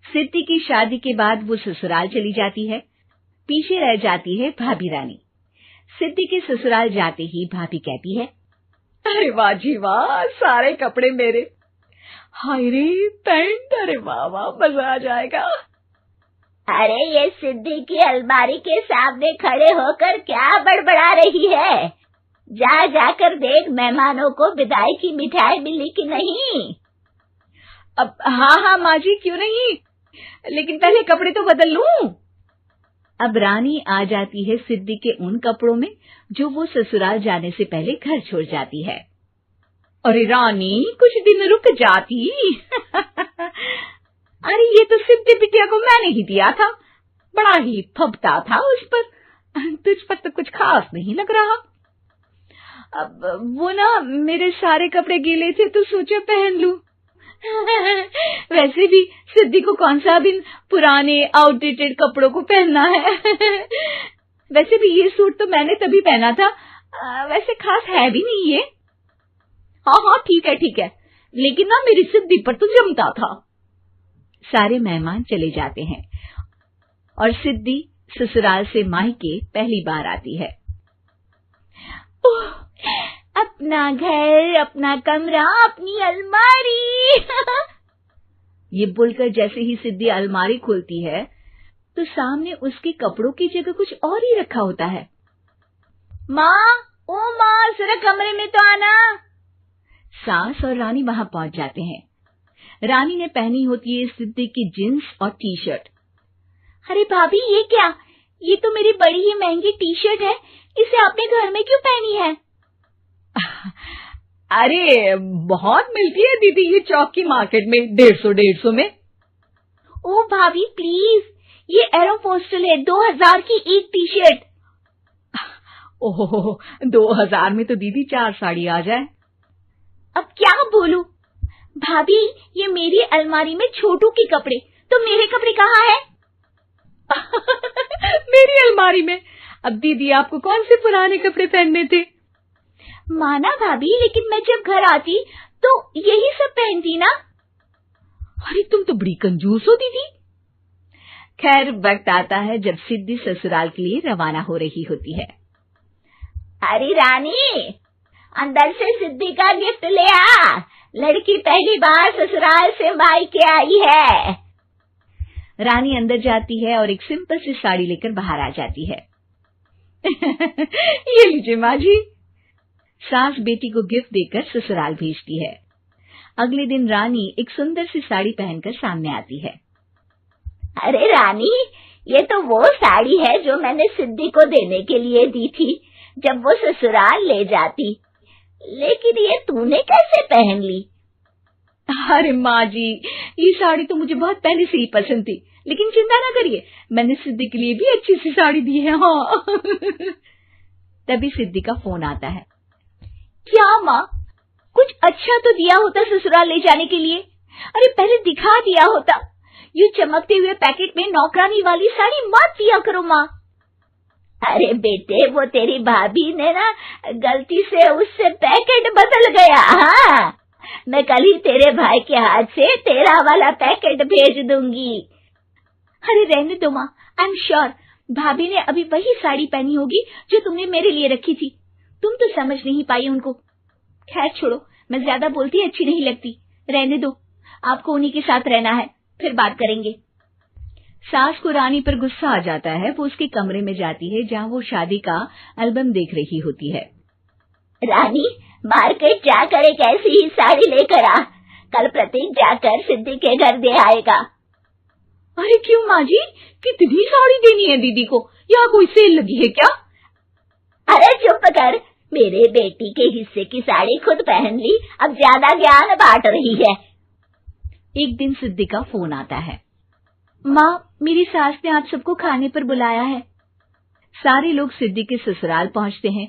सिद्धि की शादी के बाद वो ससुराल चली जाती है। पीछे रह जाती है भाभी रानी। सिद्धि के ससुराल जाते ही भाभी कहती है, अरे वाह जी वाह, सारे कपड़े मेरे। हाय रे पैंट, अरे वाह वाह, मजा आ जाएगा। अरे ये सिद्धि की अलमारी के सामने खड़े होकर क्या बड़बड़ा रही है? जाकर देख मेहमानों को विदाई की मिठाई मिली कि नहीं। अब हाँ माँ जी, क्यों नहीं, लेकिन पहले कपड़े तो बदल लूं। अब रानी आ जाती है सिद्धि के उन कपड़ों में जो वो ससुराल जाने से पहले घर छोड़ जाती है। अरे रानी, कुछ दिन रुक जाती। अरे ये तो सिद्धि बिटिया को मैंने ही दिया था, बड़ा ही फबता था उस पर, तुझ पर तो कुछ खास नहीं लग रहा। अब वो ना मेरे सारे कपड़े गीले थे तो सोचा पहन लूं। वैसे भी सिद्धि को कौन सा दिन पुराने आउटडेटेड कपड़ों को पहनना है। वैसे भी ये सूट तो मैंने तभी पहना था, वैसे खास है भी नहीं ये। हाँ ठीक है, लेकिन ना मेरी सिद्धि पर तो जमता था। सारे मेहमान चले जाते हैं और सिद्धि ससुराल से मायके पहली बार आती है। अपना घर, अपना कमरा, अपनी अलमारी। ये बोलकर जैसे ही सिद्धि अलमारी खोलती है तो सामने उसके कपड़ों की जगह कुछ और ही रखा होता है। माँ, जरा कमरे में तो आना। सास और रानी वहां पहुंच जाते हैं। रानी ने पहनी होती है सिद्धि की जींस और टी शर्ट। अरे भाभी, ये क्या? ये तो मेरी बड़ी ही महंगी टी शर्ट है, इसे आपने घर में क्यों पहनी है? अरे बहुत मिलती है दीदी ये चौक की मार्केट में, 150 में। ओ भाभी प्लीज, ये एरोपोस्टल है, 2000 की एक टी शर्ट। ओहो, 2000 में तो दीदी 4 साड़ी आ जाए। अब क्या बोलूं? भाभी, ये मेरी अलमारी में छोटू के कपड़े, तो मेरे कपड़े कहाँ हैं? मेरी अलमारी में? अब दीदी आपको कौन से पुराने कपड़े पहनने थे? माना भाभी, लेकिन मैं जब घर आती तो यही सब पहनती ना। अरे तुम तो बड़ी कंजूस हो दीदी। खैर, वक्त आता है जब सिद्धि ससुराल के लिए रवाना हो रही होती है। अरे रानी, अंदर से सिद्धि का गिफ्ट ले आ, लड़की पहली बार ससुराल से मायके आई है। रानी अंदर जाती है और एक सिंपल सी साड़ी लेकर बाहर आ जाती है। ये लीजिए माँ जी। सास बेटी को गिफ्ट देकर ससुराल भेजती है। अगले दिन रानी एक सुंदर सी साड़ी पहनकर सामने आती है। अरे रानी, ये तो वो साड़ी है जो मैंने सिद्धि को देने के लिए दी थी जब वो ससुराल ले जाती, लेकिन ये तूने कैसे पहन ली? अरे माँ जी, ये साड़ी तो मुझे बहुत पहले से ही पसंद थी, लेकिन चिंता ना करिए, मैंने सिद्धि के लिए भी अच्छी सी साड़ी दी है। हाँ। तभी सिद्धि का फोन आता है। क्या माँ, कुछ अच्छा तो दिया होता ससुराल ले जाने के लिए। अरे पहले दिखा दिया होता। ये चमकते हुए पैकेट में नौकरानी वाली साड़ी मत दिया करो माँ। अरे बेटे, वो तेरी भाभी ने ना गलती से उससे पैकेट बदल गया। हाँ, मैं कल ही तेरे भाई के हाथ से तेरा वाला पैकेट भेज दूंगी। अरे रहने दो माँ, आई एम श्योर भाभी ने अभी वही साड़ी पहनी होगी जो तुमने मेरे लिए रखी थी। तुम तो समझ नहीं पाई उनको। खैर छोड़ो, मैं ज्यादा बोलती अच्छी नहीं लगती, रहने दो, आपको उन्हीं के साथ रहना है, फिर बात करेंगे। सास को रानी पर गुस्सा आ जाता है। वो उसके कमरे में जाती है जहाँ वो शादी का एल्बम देख रही होती है। रानी, मार्केट जाकर एक ऐसी ही साड़ी लेकर आ, कल प्रतीक जाकर सिद्धि के घर दे आएगा। अरे क्यों माँ जी, कितनी साड़ी देनी है दीदी को? यहाँ कोई सेल लगी है क्या? अरे चुप कर, मेरे बेटी के हिस्से की साड़ी खुद पहन ली, अब ज्यादा ज्ञान बांट रही है। एक दिन सिद्धि का फोन आता है। माँ, मेरी सास ने आप सबको खाने पर बुलाया है। सारे लोग सिद्धि के ससुराल पहुंचते हैं।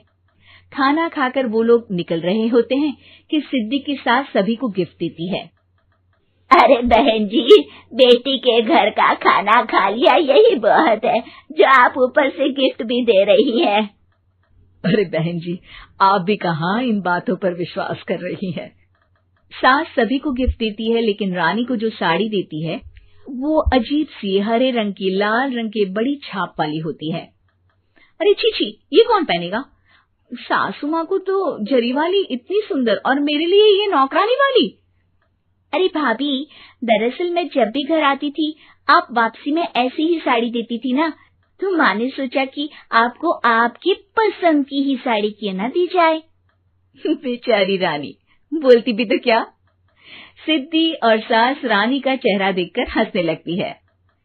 खाना खाकर वो लोग निकल रहे होते हैं कि सिद्धि की सास सभी को गिफ्ट देती है। अरे बहन जी, बेटी के घर का खाना खा लिया, यही बहुत है जो आप ऊपर से गिफ्ट भी दे रही है। अरे बहन जी, आप भी कहाँ इन बातों पर विश्वास कर रही हैं। सास सभी को गिफ्ट देती है, लेकिन रानी को जो साड़ी देती है वो अजीब सी हरे रंग की लाल रंग के बड़ी छाप वाली होती है। अरे छी, ये कौन पहनेगा? सासू माँ को तो जरी वाली इतनी सुंदर, और मेरे लिए ये नौकरानी वाली। अरे भाभी, दरअसल मैं जब भी घर आती थी आप वापसी में ऐसी ही साड़ी देती थी ना, तो माँ ने सोचा कि आपको आपकी पसंद की ही साड़ी क्यों ना दी जाए। बेचारी रानी, बोलती भी तो क्या। सिद्धि और सास रानी का चेहरा देखकर हंसने लगती है,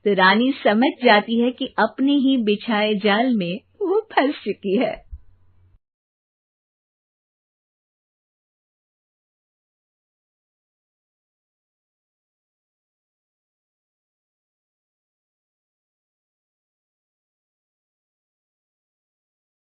तो रानी समझ जाती है कि अपने ही बिछाए जाल में वो फंस चुकी है।